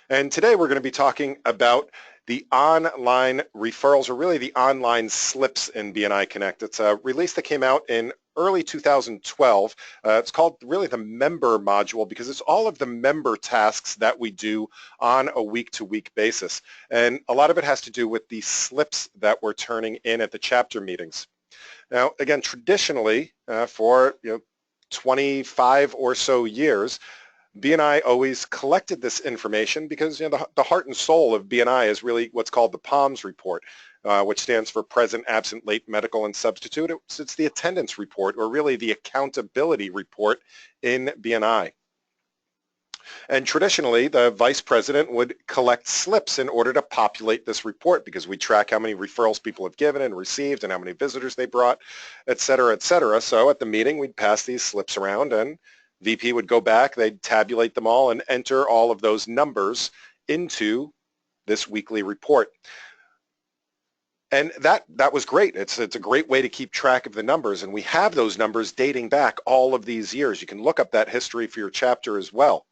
And today we're going to be talking about the online referrals, or really the online slips in BNI Connect. It's a release that came out in early 2012. It's called really the member module because it's all of the member tasks that we do on a week-to-week basis. And a lot of it has to do with the slips that we're turning in at the chapter meetings. Now, again, traditionally, for 25 or so years, BNI always collected this information because the heart and soul of BNI is really what's called the PALMS report, which stands for present, absent, late, medical, and substitute. It's the attendance report, or really the accountability report in BNI. And traditionally, the vice president would collect slips in order to populate this report because we track how many referrals people have given and received and how many visitors they brought, et cetera, et cetera. So at the meeting, we'd pass these slips around and VP would go back, they'd tabulate them all and enter all of those numbers into this weekly report. And that was great. It's a great way to keep track of the numbers, and we have those numbers dating back all of these years. You can look up that history for your chapter as well.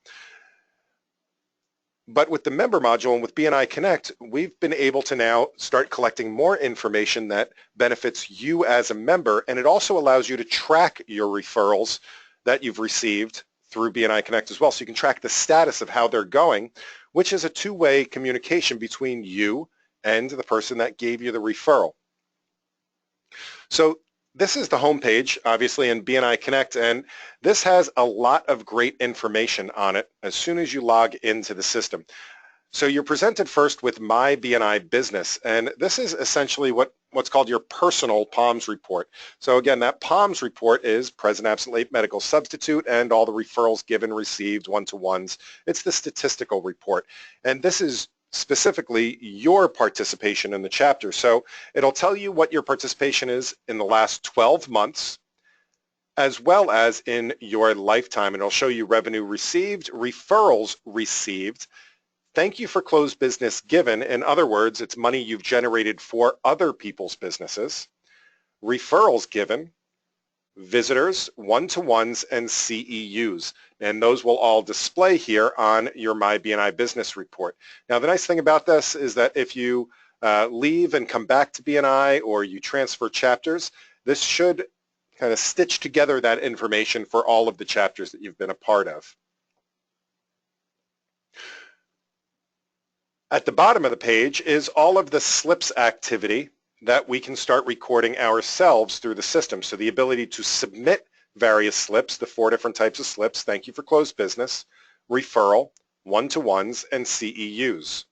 But with the member module and with BNI Connect, we've been able to now start collecting more information that benefits you as a member, and it also allows you to track your referrals that you've received through BNI Connect as well. So you can track the status of how they're going, which is a two-way communication between you and the person that gave you the referral. So this is the home page, obviously, in BNI Connect, and this has a lot of great information on it as soon as you log into the system. So you're presented first with My BNI Business, and this is essentially what's called your personal PALMS report. So again, that PALMS report is present, absent, late, medical, substitute, and all the referrals given, received, one-to-ones. It's the statistical report, and this is specifically your participation in the chapter. So it'll tell you what your participation is in the last 12 months, as well as in your lifetime, and it'll show you revenue received, referrals received, thank you for closed business given. In other words, it's money you've generated for other people's businesses. Referrals given, visitors, one-to-ones, and CEUs. And those will all display here on your My BNI Business report. Now, the nice thing about this is that if you leave and come back to BNI, or you transfer chapters, this should kind of stitch together that information for all of the chapters that you've been a part of. At the bottom of the page is all of the slips activity that we can start recording ourselves through the system. So the ability to submit various slips, the 4 different types of slips, thank you for closed business, referral, one-to-ones, and CEUs.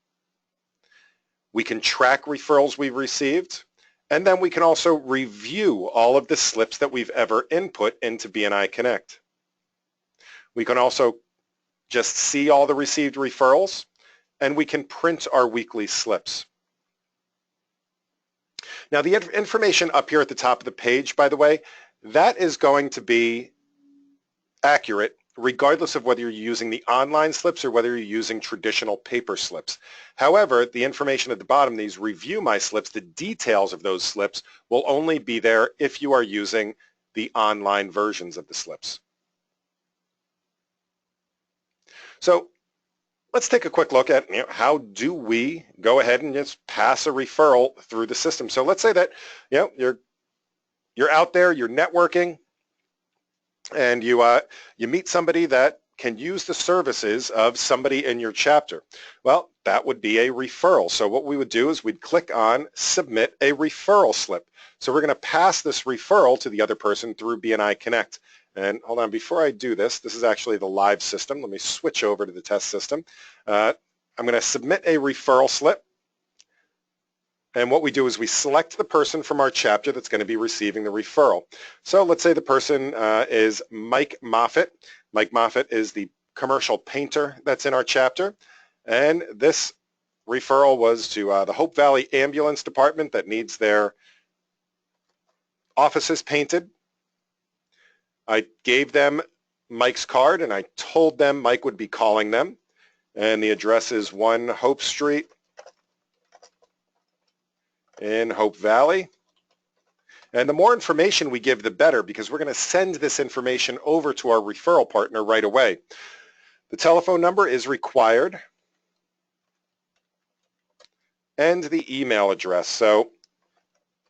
We can track referrals we've received, and then we can also review all of the slips that we've ever input into BNI Connect. We can also just see all the received referrals, and we can print our weekly slips. Now, the information up here at the top of the page, by the way, that is going to be accurate regardless of whether you're using the online slips or whether you're using traditional paper slips. However, the information at the bottom, these review my slips, the details of those slips will only be there if you are using the online versions of the slips. So let's take a quick look at how do we go ahead and just pass a referral through the system. So let's say that you're out there, you're networking, and you meet somebody that can use the services of somebody in your chapter. Well, that would be a referral. So what we would do is we'd click on Submit a Referral Slip. So we're going to pass this referral to the other person through BNI Connect. And hold on, before I do this, this is actually the live system. Let me switch over to the test system. I'm going to submit a referral slip. And what we do is we select the person from our chapter that's going to be receiving the referral. So let's say the person is Mike Moffitt. Mike Moffitt is the commercial painter that's in our chapter. And this referral was to the Hope Valley Ambulance Department that needs their offices painted. I gave them Mike's card, and I told them Mike would be calling them. And the address is 1 Hope Street in Hope Valley. And the more information we give, the better, because we're going to send this information over to our referral partner right away. The telephone number is required. and the email address. So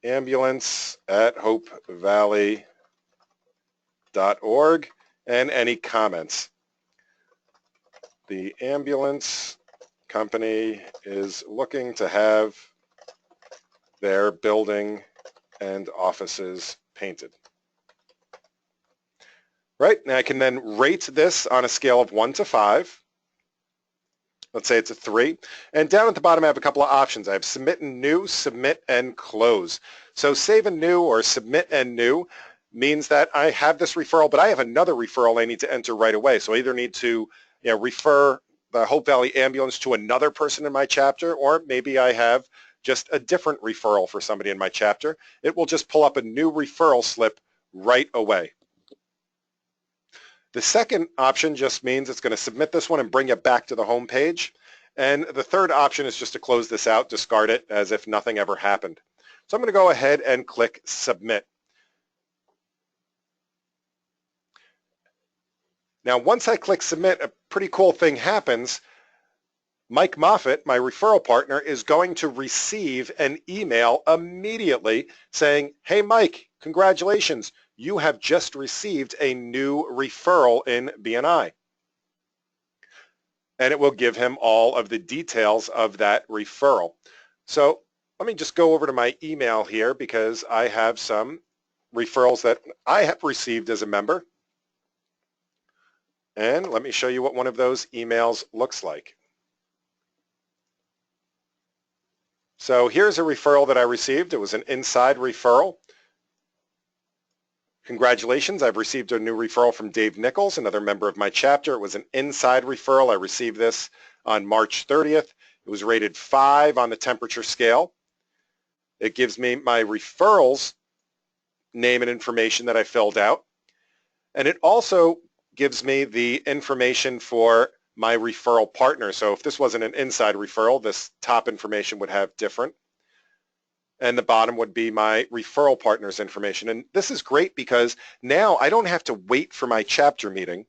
ambulance@hopevalley.org and any comments. The ambulance company is looking to have their building and offices painted. Right, now I can then rate this on a scale of 1 to 5. Let's say it's a 3. And down at the bottom I have a couple of options. I have submit and new, submit and close. So save and new or submit and new means that I have this referral, but I have another referral I need to enter right away. So I either need to refer the Hope Valley Ambulance to another person in my chapter, or maybe I have just a different referral for somebody in my chapter. It will just pull up a new referral slip right away. The second option just means it's going to submit this one and bring it back to the home page. And the third option is just to close this out, discard it as if nothing ever happened. So I'm going to go ahead and click submit. Now, once I click submit, a pretty cool thing happens. Mike Moffitt, my referral partner, is going to receive an email immediately saying, hey, Mike, congratulations. You have just received a new referral in BNI. And it will give him all of the details of that referral. So let me just go over to my email here because I have some referrals that I have received as a member. And let me show you what one of those emails looks like. So here's a referral that I received. It was an inside referral. Congratulations, I've received a new referral from Dave Nichols, another member of my chapter. It was an inside referral. I received this on March 30th. It was rated 5 on the temperature scale. It gives me my referral's name and information that I filled out. And it also gives me the information for my referral partner. So if this wasn't an inside referral, this top information would have different. And the bottom would be my referral partner's information. And this is great because now I don't have to wait for my chapter meeting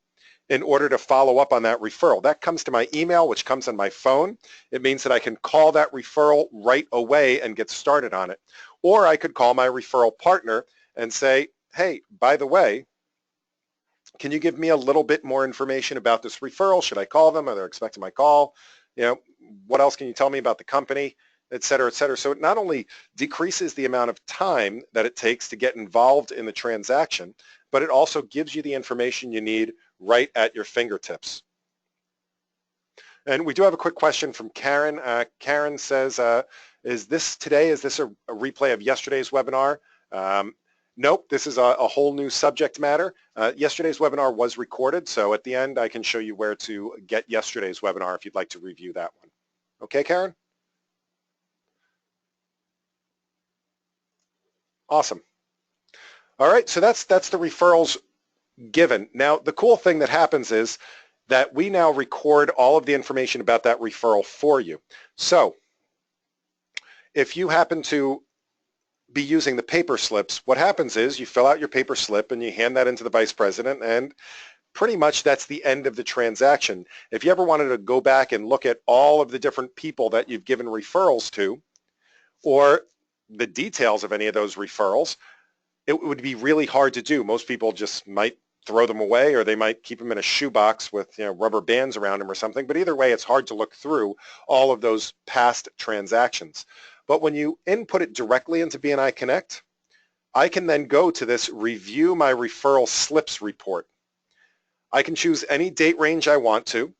in order to follow up on that referral. That comes to my email, which comes on my phone. It means that I can call that referral right away and get started on it. Or I could call my referral partner and say, hey, by the way, can you give me a little bit more information about this referral? Should I call them? Are they expecting my call? What else can you tell me about the company, et cetera, et cetera. So it not only decreases the amount of time that it takes to get involved in the transaction, but it also gives you the information you need right at your fingertips. And we do have a quick question from Karen. Karen says, is this a replay of yesterday's webinar? Nope, this is a whole new subject matter. Yesterday's webinar was recorded, so at the end I can show you where to get yesterday's webinar if you'd like to review that one. Okay, Karen? Awesome. All right, so that's the referrals given. Now, the cool thing that happens is that we now record all of the information about that referral for you. So if you happen to be using the paper slips, what happens is you fill out your paper slip and you hand that into the vice president, and pretty much that's the end of the transaction. If you ever wanted to go back and look at all of the different people that you've given referrals to, or the details of any of those referrals, it would be really hard to do. Most people just might throw them away, or they might keep them in a shoebox with rubber bands around them or something. But either way, it's hard to look through all of those past transactions. But when you input it directly into BNI Connect, I can then go to this Review My Referral Slips report. I can choose any date range I want to.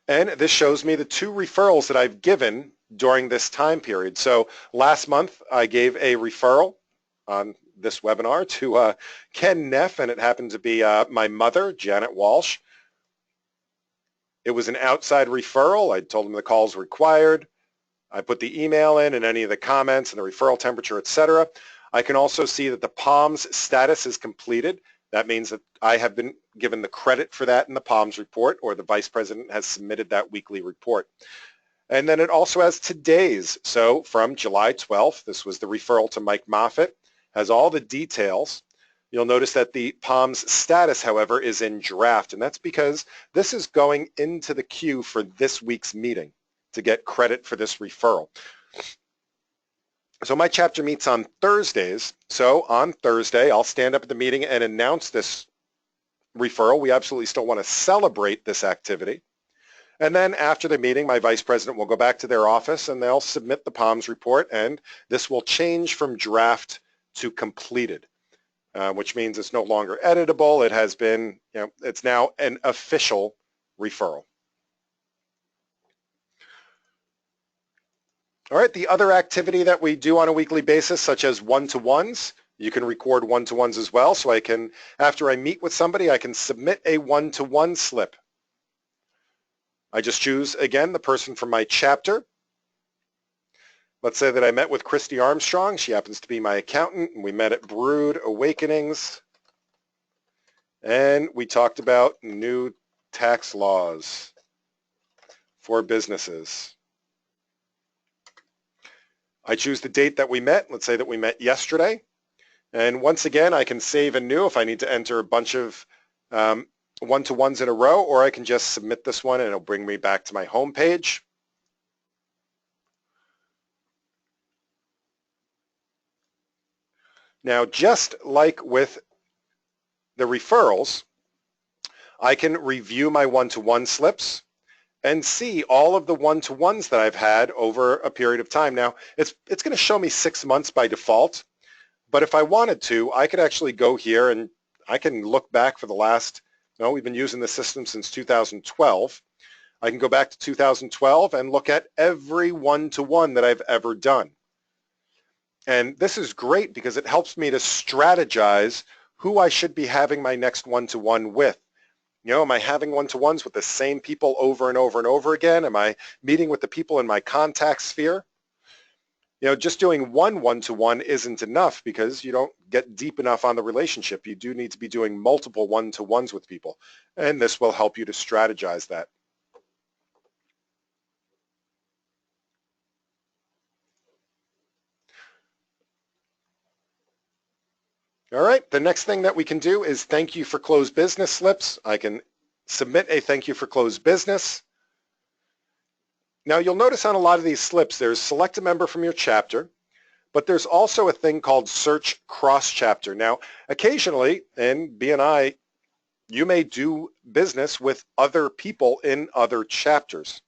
And this shows me the 2 referrals that I've given during this time period. So last month I gave a referral on this webinar to Ken Neff, and it happened to be my mother, Janet Walsh. It was an outside referral. I told him the calls were required. I put the email in and any of the comments and the referral temperature, etc. I can also see that the POMS status is completed. That means that I have been given the credit for that in the POMS report, or the vice president has submitted that weekly report. And then it also has today's. So from July 12th, this was the referral to Mike Moffitt, has all the details. You'll notice that the POMS status, however, is in draft, and that's because this is going into the queue for this week's meeting to get credit for this referral. So my chapter meets on Thursdays, so on Thursday I'll stand up at the meeting and announce this referral. We absolutely still want to celebrate this activity. And then after the meeting, my vice president will go back to their office and they'll submit the POMS report, and this will change from draft to completed. Which means it's no longer editable. It has been, it's now an official referral. All right, the other activity that we do on a weekly basis, such as one-to-ones, you can record one-to-ones as well. So I can, after I meet with somebody, I can submit a one-to-one slip. I just choose, again, the person from my chapter. Let's say that I met with Christy Armstrong. She happens to be my accountant, and we met at Brood Awakenings, and we talked about new tax laws for businesses. I choose the date that we met. Let's say that we met yesterday, and once again, I can save anew if I need to enter a bunch of one-to-ones in a row, or I can just submit this one, and it'll bring me back to my home page. Now, just like with the referrals, I can review my one-to-one slips and see all of the one-to-ones that I've had over a period of time. Now, it's going to show me 6 months by default, but if I wanted to, I could actually go here and I can look back for the last, we've been using the system since 2012. I can go back to 2012 and look at every one-to-one that I've ever done. And this is great because it helps me to strategize who I should be having my next one-to-one with. Am I having one-to-ones with the same people over and over and over again? Am I meeting with the people in my contact sphere? Just doing one-to-one isn't enough because you don't get deep enough on the relationship. You do need to be doing multiple one-to-ones with people, and this will help you to strategize that. All right, the next thing that we can do is thank you for closed business slips. I can submit a thank you for closed business. Now you'll notice on a lot of these slips there's select a member from your chapter, but there's also a thing called search cross chapter. Now occasionally in BNI you may do business with other people in other chapters,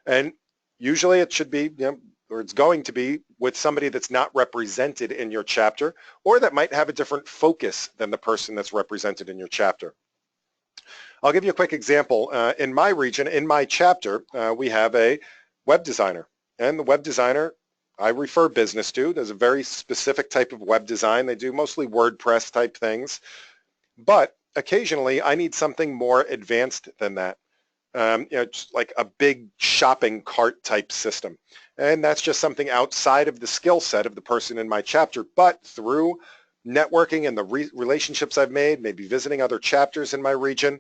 and usually it should be, or it's going to be with somebody that's not represented in your chapter or that might have a different focus than the person that's represented in your chapter. I'll give you a quick example. In my region, in my chapter, we have a web designer, and the web designer I refer business to. There's a very specific type of web design. They do mostly WordPress type things, but occasionally I need something more advanced than that. Just like a big shopping cart type system. And that's just something outside of the skill set of the person in my chapter, but through networking and the relationships I've made, maybe visiting other chapters in my region,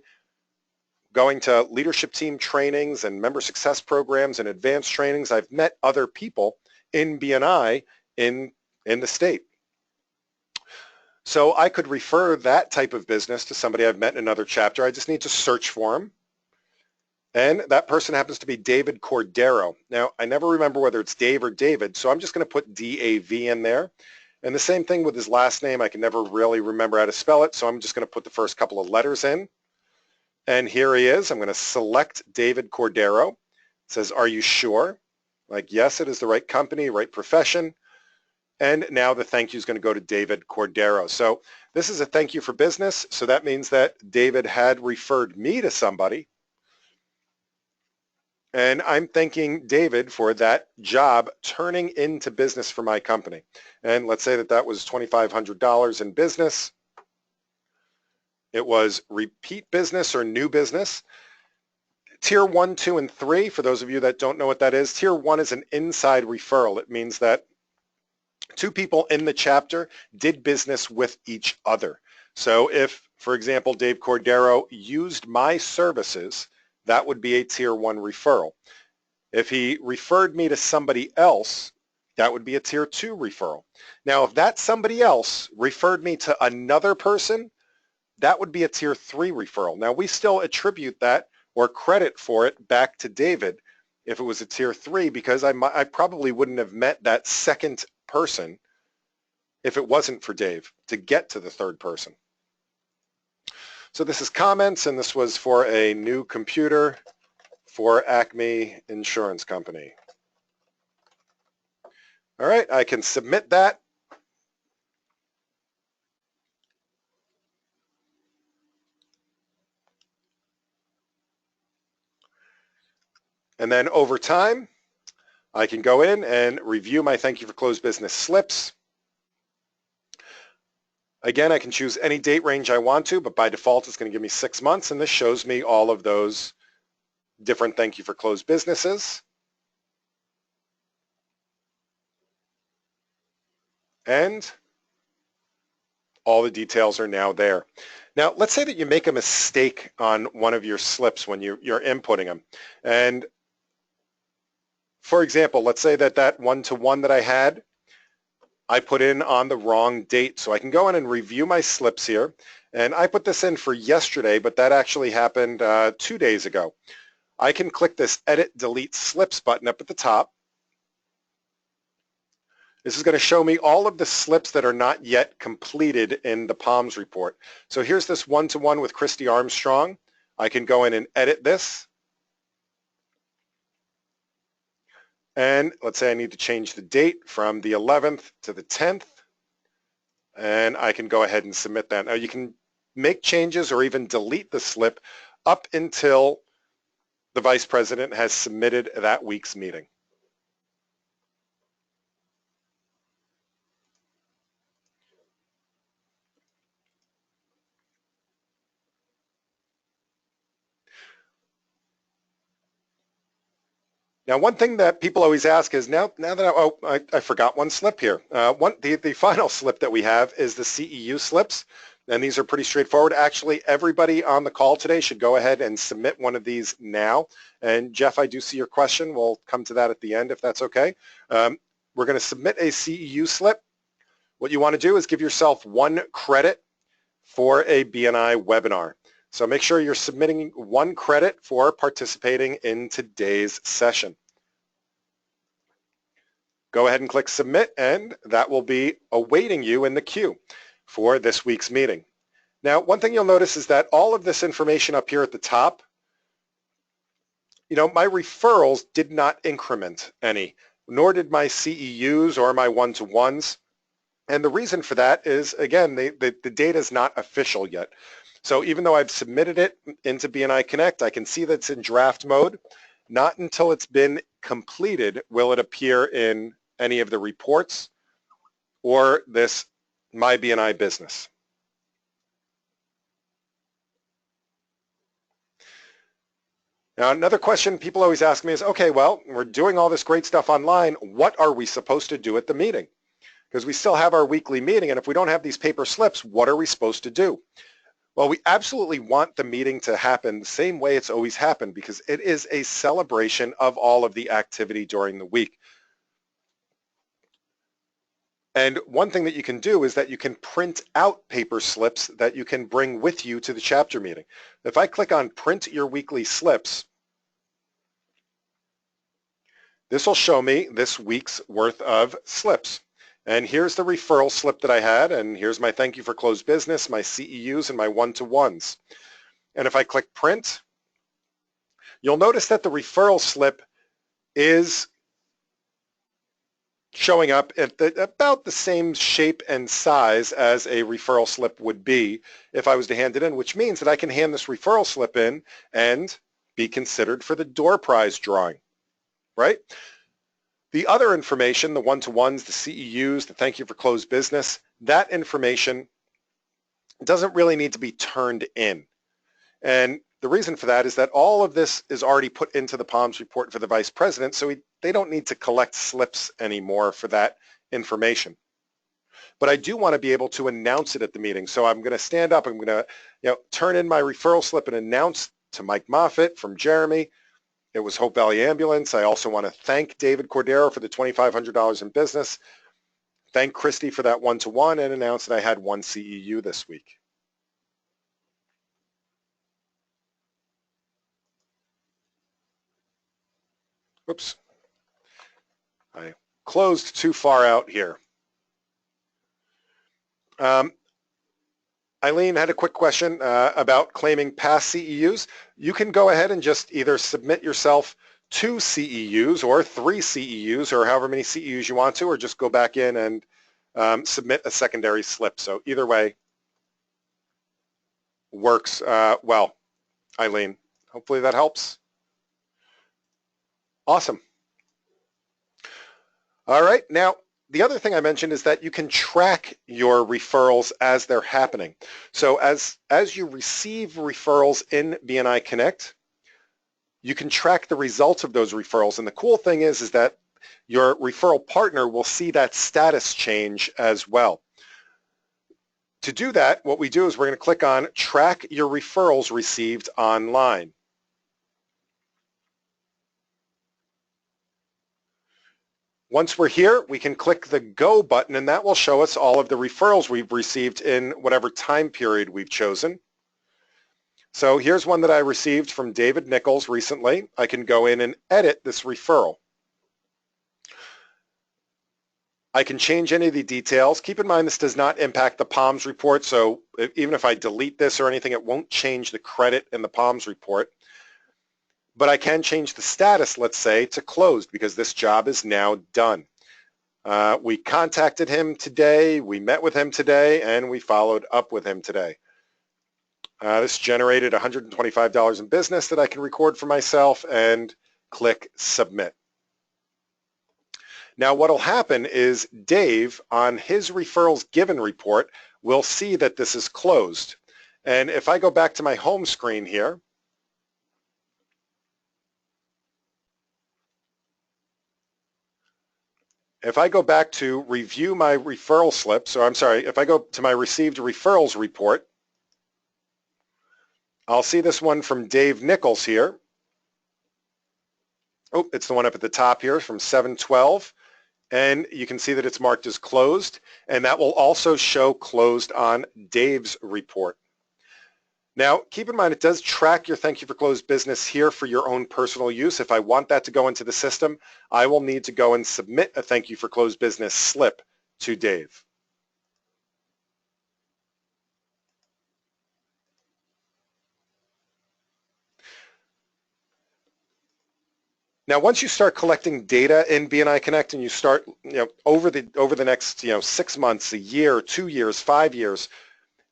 going to leadership team trainings and member success programs and advanced trainings, I've met other people in BNI in the state. So I could refer that type of business to somebody I've met in another chapter. I just need to search for them. And that person happens to be David Cordero. Now, I never remember whether it's Dave or David, so I'm just going to put D-A-V in there. And the same thing with his last name. I can never really remember how to spell it, so I'm just going to put the first couple of letters in. And here he is. I'm going to select David Cordero. It says, are you sure? Like, yes, it is the right company, right profession. And now the thank you is going to go to David Cordero. So this is a thank you for business. So that means that David had referred me to somebody. And I'm thanking David for that job turning into business for my company. And let's say that that was $2,500 in business. It was repeat business or new business. Tier 1, 2, and 3, for those of you that don't know what that is, Tier 1 is an inside referral. It means that two people in the chapter did business with each other. So if, for example, Dave Cordero used my services, that would be a Tier 1 referral. If he referred me to somebody else, that would be a tier 2 referral. Now, if that somebody else referred me to another person, that would be a tier 3 referral. Now, we still attribute that or credit for it back to David if it was a tier 3, because I probably wouldn't have met that second person if it wasn't for Dave to get to the third person. So this is comments, and this was for a new computer for Acme Insurance Company. All right, I can submit that. And then over time, I can go in and review my thank you for closed business slips. Again, I can choose any date range I want to, but by default, it's going to give me 6 months, and this shows me all of those different thank you for closed businesses. And all the details are now there. Now, let's say that you make a mistake on one of your slips when you're inputting them. And for example, let's say that that one-to-one that I had, I put in on the wrong date. So I can go in and review my slips here. And I put this in for yesterday, but that actually happened 2 days ago. I can click this Edit Delete Slips button up at the top. This is going to show me all of the slips that are not yet completed in the POMS report. So here's this one-to-one with Christy Armstrong. I can go in and edit this. And let's say I need to change the date from the 11th to the 10th. And I can go ahead and submit that. Now you can make changes or even delete the slip up until the vice president has submitted that week's meeting. Now, one thing that people always ask is, now that I forgot one slip here. The final slip that we have is the CEU slips, and these are pretty straightforward. Actually, everybody on the call today should go ahead and submit one of these now. And Jeff, I do see your question. We'll come to that at the end if that's okay. We're going to submit a CEU slip. What you want to do is give yourself 1 credit for a BNI webinar. So make sure you're submitting 1 credit for participating in today's session. Go ahead and click submit, and that will be awaiting you in the queue for this week's meeting. Now, one thing you'll notice is that all of this information up here at the top, my referrals did not increment any, nor did my CEUs or my one-to-ones. And the reason for that is, again, the data is not official yet. So even though I've submitted it into BNI Connect, I can see that it's in draft mode. Not until it's been completed will it appear in any of the reports or this My BNI Business. Now, another question people always ask me is, okay, well, we're doing all this great stuff online. What are we supposed to do at the meeting? Because we still have our weekly meeting, and if we don't have these paper slips, what are we supposed to do? Well, we absolutely want the meeting to happen the same way it's always happened, because it is a celebration of all of the activity during the week. And one thing that you can do is that you can print out paper slips that you can bring with you to the chapter meeting. If I click on Print Your Weekly Slips, this will show me this week's worth of slips. And here's the referral slip that I had, and here's my thank you for closed business, my CEUs, and my one-to-ones. And if I click print, you'll notice that the referral slip is showing up at about the same shape and size as a referral slip would be if I was to hand it in, which means that I can hand this referral slip in and be considered for the door prize drawing, right? The other information, the one-to-ones, the CEUs, the thank you for closed business, that information doesn't really need to be turned in. And the reason for that is that all of this is already put into the POMS report for the vice president, so they don't need to collect slips anymore for that information. But I do want to be able to announce it at the meeting. So I'm going to stand up, I'm going to turn in my referral slip and announce to Mike Moffitt from Jeremy, It was Hope Valley Ambulance. I also want to thank David Cordero for the $2,500 in business. Thank Christy for that one-to-one, and announce that I had one CEU this week. Oops. I closed too far out here. Eileen had a quick question about claiming past CEUs. You can go ahead and just either submit yourself 2 CEUs or 3 CEUs or however many CEUs you want to, or just go back in and submit a secondary slip. So either way works well, Eileen. Hopefully that helps. Awesome. All right, now the other thing I mentioned is that you can track your referrals as they're happening. So as you receive referrals in BNI Connect, you can track the results of those referrals. And the cool thing is that your referral partner will see that status change as well. To do that, what we do is we're going to click on Track Your Referrals Received Online. Once we're here, we can click the Go button, and that will show us all of the referrals we've received in whatever time period we've chosen. So here's one that I received from David Nichols recently. I can go in and edit this referral. I can change any of the details. Keep in mind this does not impact the POMS report, so even if I delete this or anything, it won't change the credit in the POMS report. But I can change the status, let's say, to closed because this job is now done. We contacted him today, we met with him today, and we followed up with him today. This generated $125 in business that I can record for myself and click Submit. Now what will happen is Dave, on his referrals given report, will see that this is closed. And if I go back to my home screen here, if I go back to review my referral slips, or I'm sorry, if I go to my received referrals report, I'll see this one from Dave Nichols here. Oh, it's the one up at the top here from 7/12. And you can see that it's marked as closed, and that will also show closed on Dave's report. Now, keep in mind, it does track your thank you for closed business here for your own personal use. If I want that to go into the system, I will need to go and submit a thank you for closed business slip to Dave. Now, once you start collecting data in BNI Connect and you start, over the next, 6 months, a year, 2 years, 5 years,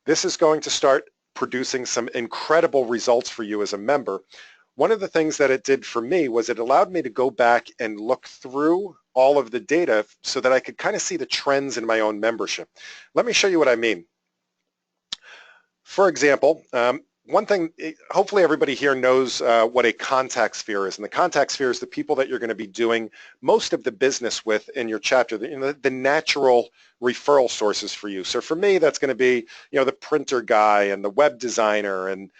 this is going to start producing some incredible results for you as a member. One of the things that it did for me was it allowed me to go back and look through all of the data so that I could kind of see the trends in my own membership. Let me show you what I mean. For example, one thing, hopefully everybody here knows what a contact sphere is. And the contact sphere is the people that you're going to be doing most of the business with in your chapter, the natural referral sources for you. So for me, that's going to be, the printer guy and the web designer and,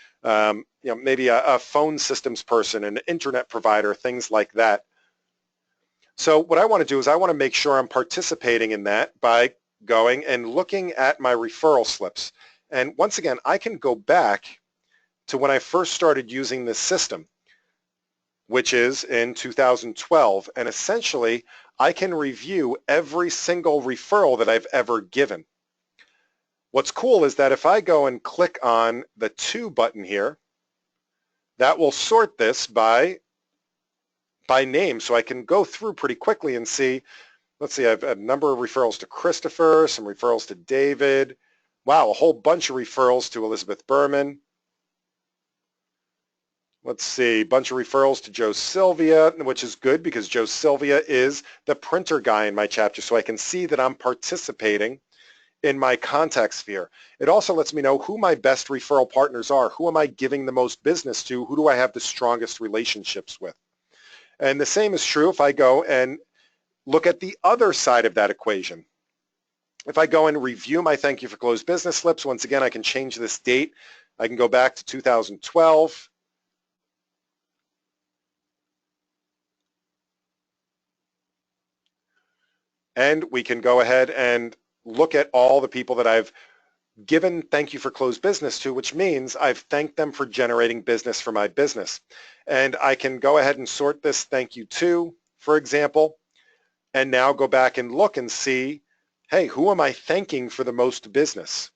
maybe a phone systems person, an internet provider, things like that. So what I want to do is I want to make sure I'm participating in that by going and looking at my referral slips. And once again, I can go back to when I first started using this system, which is in 2012, and essentially I can review every single referral that I've ever given. What's cool is that if I go and click on the To button here, that will sort this by name, so I can go through pretty quickly and see, let's see, I've a number of referrals to Christopher, some referrals to David, wow, a whole bunch of referrals to Elizabeth Berman. Let's see, a bunch of referrals to Joe Sylvia, which is good because Joe Sylvia is the printer guy in my chapter, so I can see that I'm participating in my contact sphere. It also lets me know who my best referral partners are. Who am I giving the most business to? Who do I have the strongest relationships with? And the same is true if I go and look at the other side of that equation. If I go and review my thank you for closed business slips, once again, I can change this date. I can go back to 2012. And we can go ahead and look at all the people that I've given thank you for closed business to, which means I've thanked them for generating business for my business. And I can go ahead and sort this thank you to, for example, and now go back and look and see, hey, who am I thanking for the most business?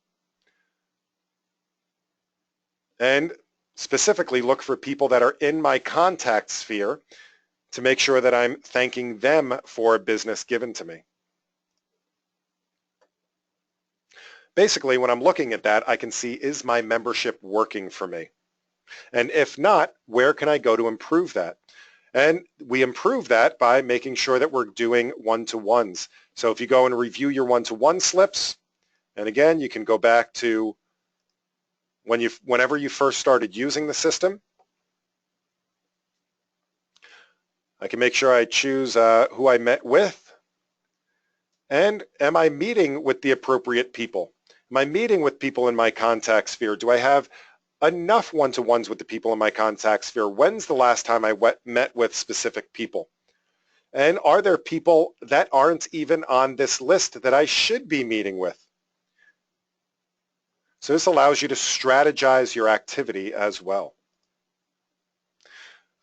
And specifically look for people that are in my contact sphere to make sure that I'm thanking them for business given to me. Basically, when I'm looking at that, I can see, is my membership working for me? And if not, where can I go to improve that? And we improve that by making sure that we're doing one-to-ones. So if you go and review your one-to-one slips, and again, you can go back to whenever you first started using the system. I can make sure I choose who I met with. And am I meeting with the appropriate people? Am I meeting with people in my contact sphere? Do I have enough one-to-ones with the people in my contact sphere? When's the last time I met with specific people? And are there people that aren't even on this list that I should be meeting with? So this allows you to strategize your activity as well.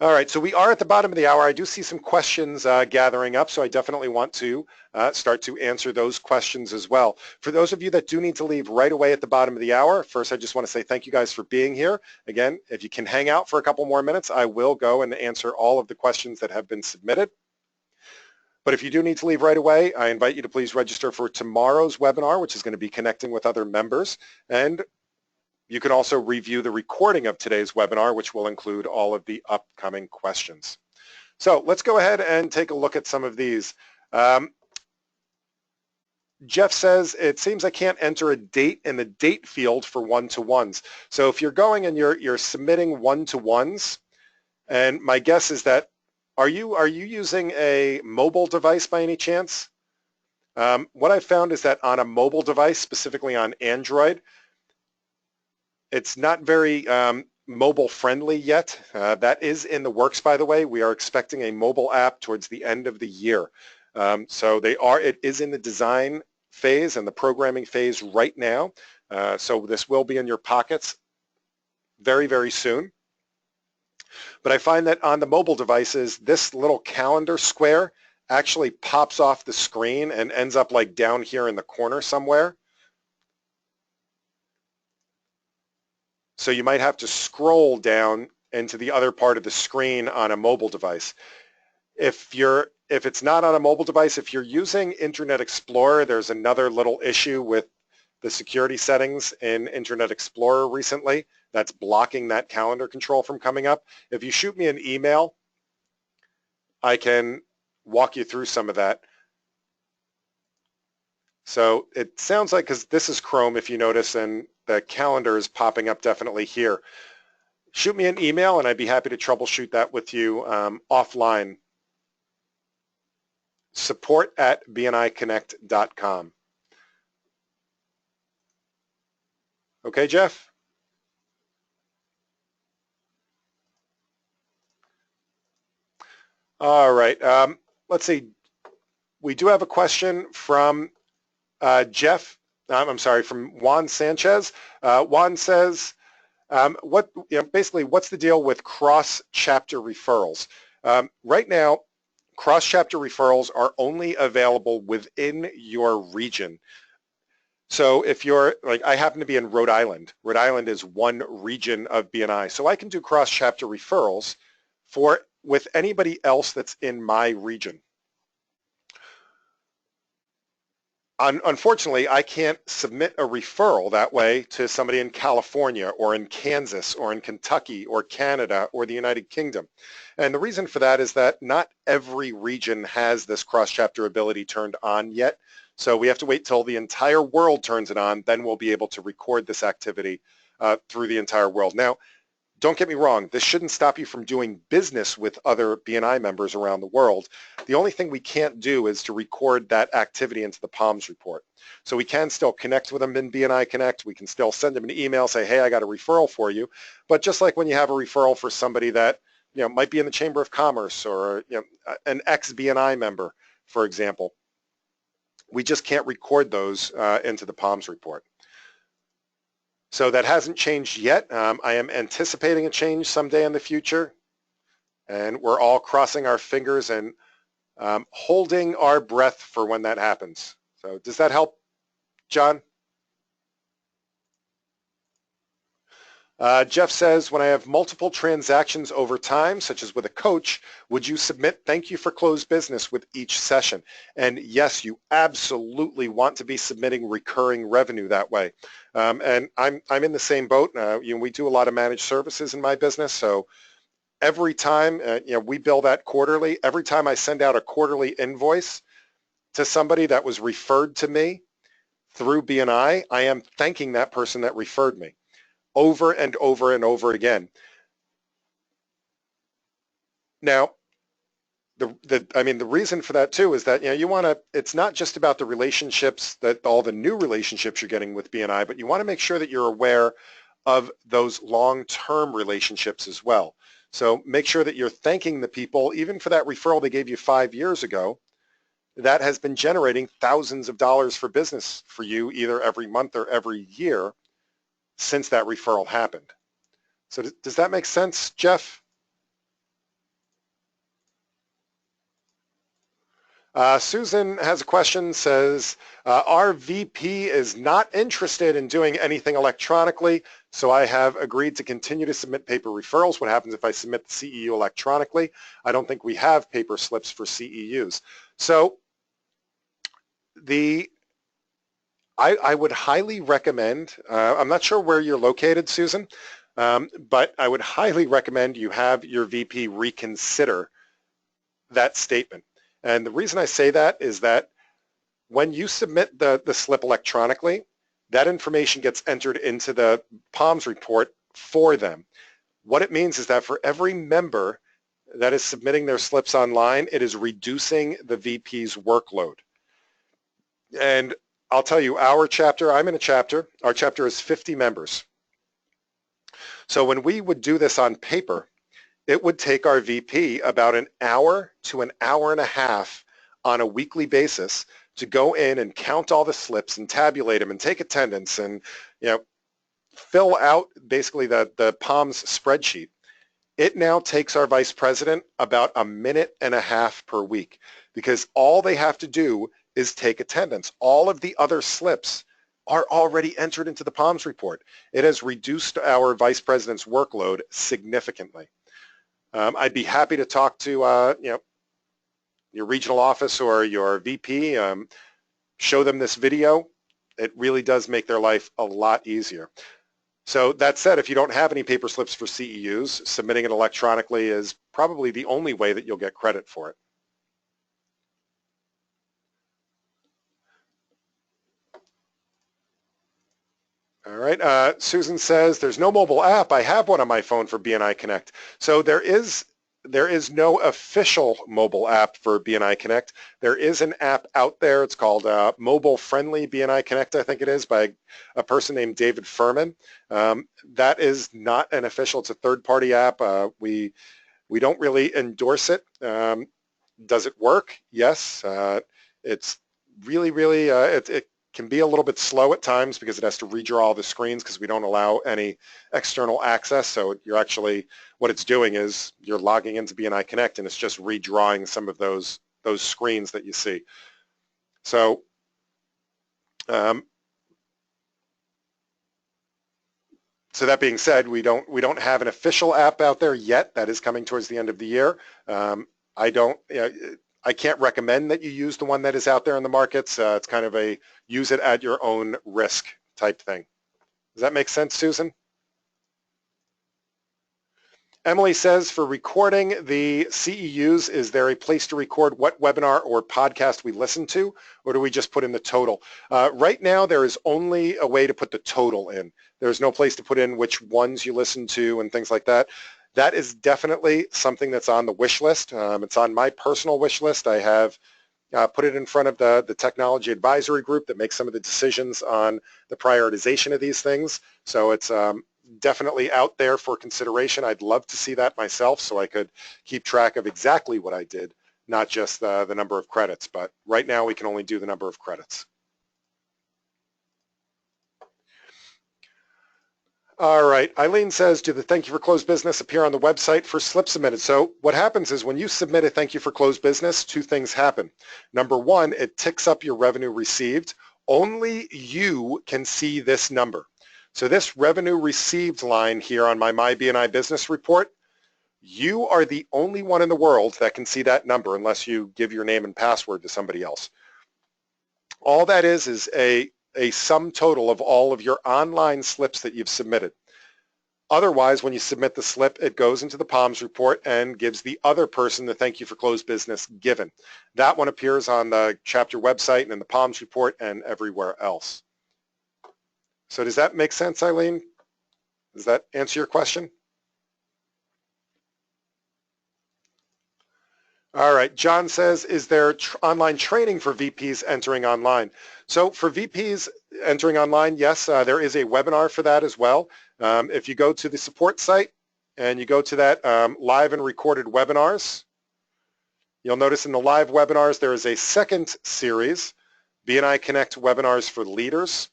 All right, so we are at the bottom of the hour. I do see some questions gathering up, so I definitely want to start to answer those questions as well. For those of you that do need to leave right away at the bottom of the hour, first I just want to say thank you guys for being here. Again, if you can hang out for a couple more minutes, I will go and answer all of the questions that have been submitted. But if you do need to leave right away, I invite you to please register for tomorrow's webinar, which is going to be connecting with other members. And you can also review the recording of today's webinar, which will include all of the upcoming questions. So let's go ahead and take a look at some of these. Jeff says, it seems I can't enter a date in the date field for one-to-ones. So if you're going and you're submitting one-to-ones, and my guess is that, are you using a mobile device by any chance? What I've found is that on a mobile device, specifically on Android, it's not very mobile friendly yet. That is in the works, by the way. We are expecting a mobile app towards the end of the year. So it is in the design phase and the programming phase right now. So this will be in your pockets very, very soon. But I find that on the mobile devices, this little calendar square actually pops off the screen and ends up like down here in the corner somewhere. So you might have to scroll down into the other part of the screen on a mobile device. If it's not on a mobile device, if you're using Internet Explorer, there's another little issue with the security settings in Internet Explorer recently that's blocking that calendar control from coming up. If you shoot me an email, I can walk you through some of that. So it sounds like, because this is Chrome, if you notice, and the calendar is popping up definitely here. Shoot me an email and I'd be happy to troubleshoot that with you offline. support@bniconnect.com. Okay, Jeff? All right. Let's see. We do have a question from Jeff. I'm sorry, from Juan Sanchez. Juan says, basically, what's the deal with cross-chapter referrals? Right now, cross-chapter referrals are only available within your region. So if you're, like, I happen to be in Rhode Island. Rhode Island is one region of BNI. So I can do cross-chapter referrals with anybody else that's in my region. Unfortunately, I can't submit a referral that way to somebody in California or in Kansas or in Kentucky or Canada or the United Kingdom. And the reason for that is that not every region has this cross-chapter ability turned on yet. So we have to wait till the entire world turns it on, then we'll be able to record this activity through the entire world. Now, don't get me wrong, this shouldn't stop you from doing business with other BNI members around the world. The only thing we can't do is to record that activity into the PALMS report. So we can still connect with them in BNI Connect. We can still send them an email, say, hey, I got a referral for you. But just like when you have a referral for somebody that might be in the Chamber of Commerce or an ex-BNI member, for example, We just can't record those into the POMS report. So that hasn't changed yet. I am anticipating a change someday in the future, and we're all crossing our fingers and holding our breath for when that happens. So does that help, John? Jeff says, when I have multiple transactions over time, such as with a coach, would you submit thank you for closed business with each session? And yes, you absolutely want to be submitting recurring revenue that way. And I'm in the same boat. We do a lot of managed services in my business, so every time we bill that quarterly. Every time I send out a quarterly invoice to somebody that was referred to me through BNI, I am thanking that person that referred me over and over and over again. Now, the reason for that too is that you want to. It's not just about the relationships, that all the new relationships you're getting with BNI, but you want to make sure that you're aware of those long-term relationships as well. So make sure that you're thanking the people, even for that referral they gave you 5 years ago, that has been generating thousands of dollars for business for you either every month or every year since that referral happened. So does that make sense, Jeff? Susan has a question, says, our VP is not interested in doing anything electronically, so I have agreed to continue to submit paper referrals. What happens if I submit the CEU electronically? I don't think we have paper slips for CEUs. So I would highly recommend, I'm not sure where you're located, Susan, but I would highly recommend you have your VP reconsider that statement. And the reason I say that is that when you submit the slip electronically, that information gets entered into the POMS report for them. What it means is that for every member that is submitting their slips online, it is reducing the VP's workload. And I'll tell you, our chapter, I'm in a chapter, our chapter is 50 members. So when we would do this on paper, it would take our VP about an hour to an hour and a half on a weekly basis to go in and count all the slips and tabulate them and take attendance and fill out basically the POMS spreadsheet. It now takes our vice president about a minute and a half per week, because all they have to do is take attendance. All of the other slips are already entered into the POMS report. It has reduced our vice president's workload significantly. I'd be happy to talk to your regional office or your VP, show them this video. It really does make their life a lot easier. So that said, if you don't have any paper slips for CEUs, submitting it electronically is probably the only way that you'll get credit for it. All right, Susan says, there's no mobile app. I have one on my phone for BNI Connect. So there is no official mobile app for BNI Connect. There is an app out there. It's called Mobile Friendly BNI Connect, I think it is, by a person named David Furman. That is not an official. It's a third-party app. We don't really endorse it. Does it work? Yes. It's really, it can be a little bit slow at times because it has to redraw all the screens because we don't allow any external access. So you're actually, what it's doing is you're logging into BNI Connect and it's just redrawing some of those screens that you see. So so that being said, we don't have an official app out there yet. That is coming towards the end of the year. I can't recommend that you use the one that is out there in the markets. It's kind of a use it at your own risk type thing. Does that make sense, Susan? Emily says, for recording the CEUs, is there a place to record what webinar or podcast we listen to, or do we just put in the total? Right now, there is only a way to put the total in. There's no place to put in which ones you listen to and things like that. That is definitely something that's on the wish list. It's on my personal wish list. I have put it in front of the technology advisory group that makes some of the decisions on the prioritization of these things. So it's definitely out there for consideration. I'd love to see that myself so I could keep track of exactly what I did not just the number of credits. But right now we can only do the number of credits. All right, Eileen says, do the thank you for closed business appear on the website for slip submitted? So what happens is when you submit a thank you for closed business, two things happen. Number one, it ticks up your revenue received. Only you can see this number. So this revenue received line here on my BNI business report, you are the only one in the world that can see that number unless you give your name and password to somebody else. All that is a sum total of all of your online slips that you've submitted. Otherwise, when you submit the slip, it goes into the POMS report and gives the other person the thank you for closed business given. That one appears on the chapter website and in the POMS report and everywhere else. So does that make sense, Eileen? Does that answer your question? All right, John says, is there online training for VPs entering online? So for VPs entering online, yes, there is a webinar for that as well. If you go to the support site and you go to that live and recorded webinars, you'll notice in the live webinars there is a second series, BNI Connect webinars for leaders.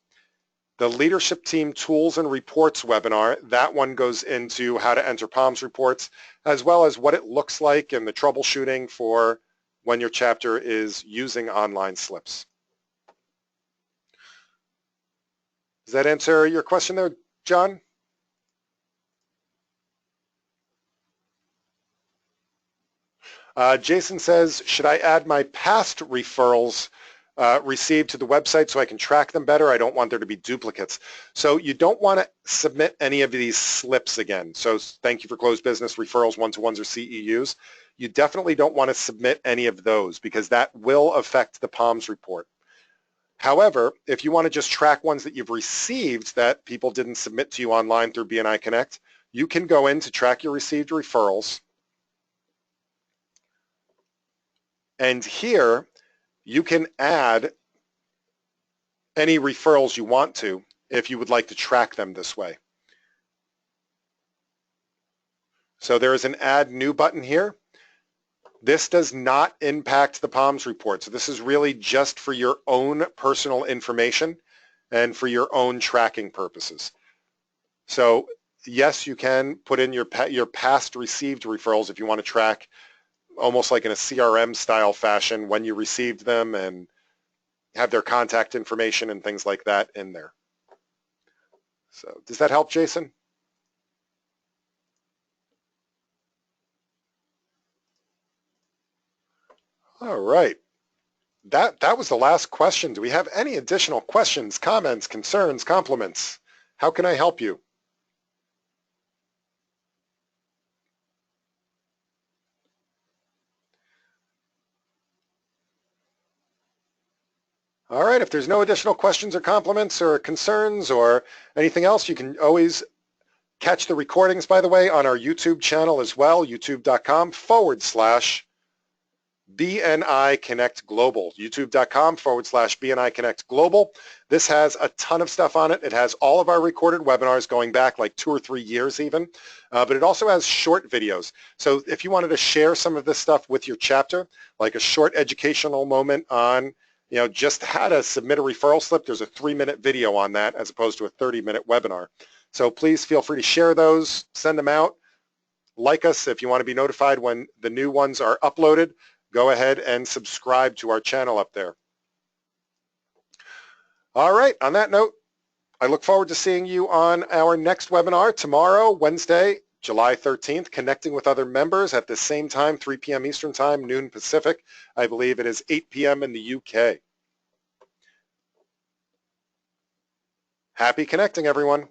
The leadership team tools and reports webinar, that one goes into how to enter POMS reports, as well as what it looks like and the troubleshooting for when your chapter is using online slips. Does that answer your question there, John? Jason says, should I add my past referrals received to the website so I can track them better? I don't want there to be duplicates. So you don't want to submit any of these slips again. So thank you for closed business, referrals, one-to-ones, or CEUs. You definitely don't want to submit any of those because that will affect the POMS report. However, if you want to just track ones that you've received that people didn't submit to you online through BNI Connect, you can go in to track your received referrals. And here, you can add any referrals you want to if you would like to track them this way. So there is an Add New button here. This does not impact the POMS report. So this is really just for your own personal information and for your own tracking purposes. So yes, you can put in your past received referrals if you want to track almost like in a CRM style fashion when you received them and have their contact information and things like that in there. So does that help, Jason? All right. That was the last question. Do we have any additional questions, comments, concerns, compliments? How can I help you? All right, if there's no additional questions or compliments or concerns or anything else, you can always catch the recordings, by the way, on our YouTube channel as well, youtube.com/BNI Connect Global, youtube.com/BNI Connect Global. This has a ton of stuff on it. It has all of our recorded webinars going back like 2 or 3 years even, but it also has short videos. So if you wanted to share some of this stuff with your chapter, like a short educational moment on just how to submit a referral slip, there's a 3-minute video on that as opposed to a 30-minute webinar. So please feel free to share those, send them out, like us if you want to be notified when the new ones are uploaded. Go ahead and subscribe to our channel up there. All right, on that note, I look forward to seeing you on our next webinar tomorrow, Wednesday, July 13th, connecting with other members at the same time, 3 p.m. Eastern Time, noon Pacific. I believe it is 8 p.m. in the UK. Happy connecting, everyone.